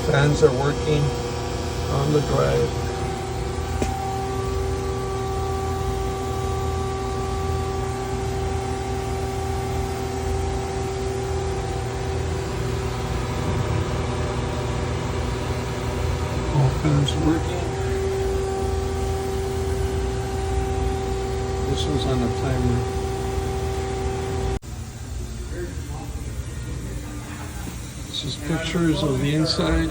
Fans are working on the drive. All fans working. This one's on a timer. This is pictures of the inside.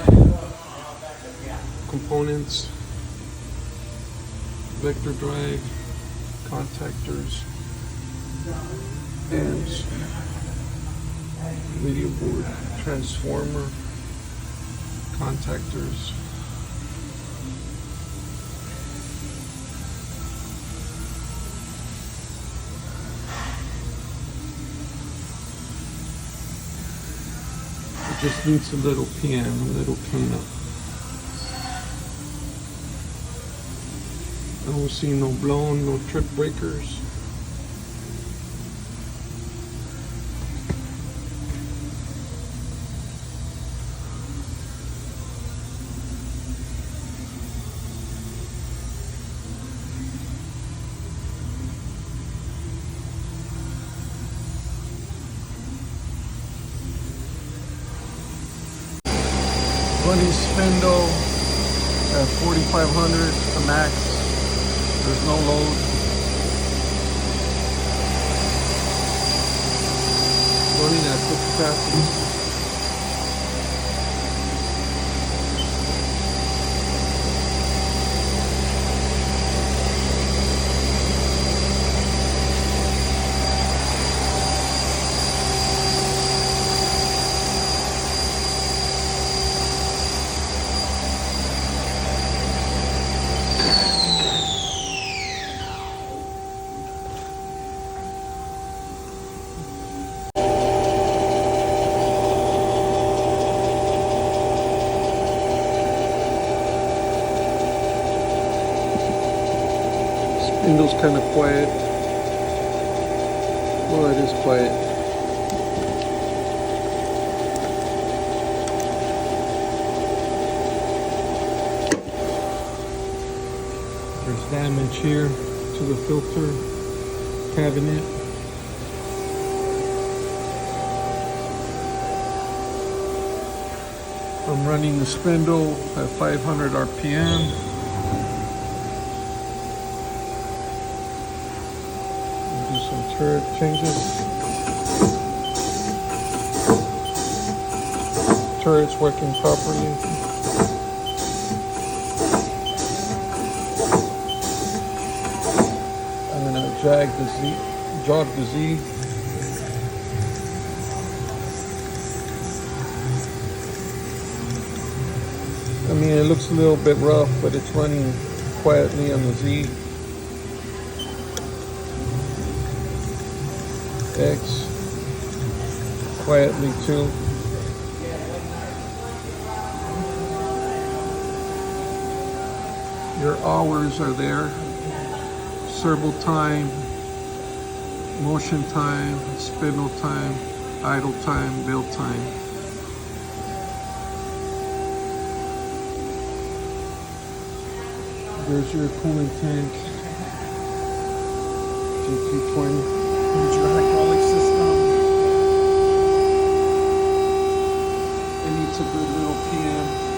Components. Vector drive. Contactors. Amps. Video board. Transformer. Contactors. It just needs a little PM, a little cleanup. I don't see no blown, no trip breakers. Running spindle at 4,500 to max. There's no load. Running at full capacity. Spindle's kind of quiet. Well, it is quiet. There's damage here to the filter cabinet. I'm running the spindle at 500 RPM. Some turret changes. Turret's working properly. I'm gonna jog the Z. I mean, it looks a little bit rough, but it's running quietly on the Z. X quietly too. Your hours are there. Servo time, motion time, spindle time, idle time, build time. There's your coolant tank. GT-20. Here's your hydraulic system. It needs a good little PM.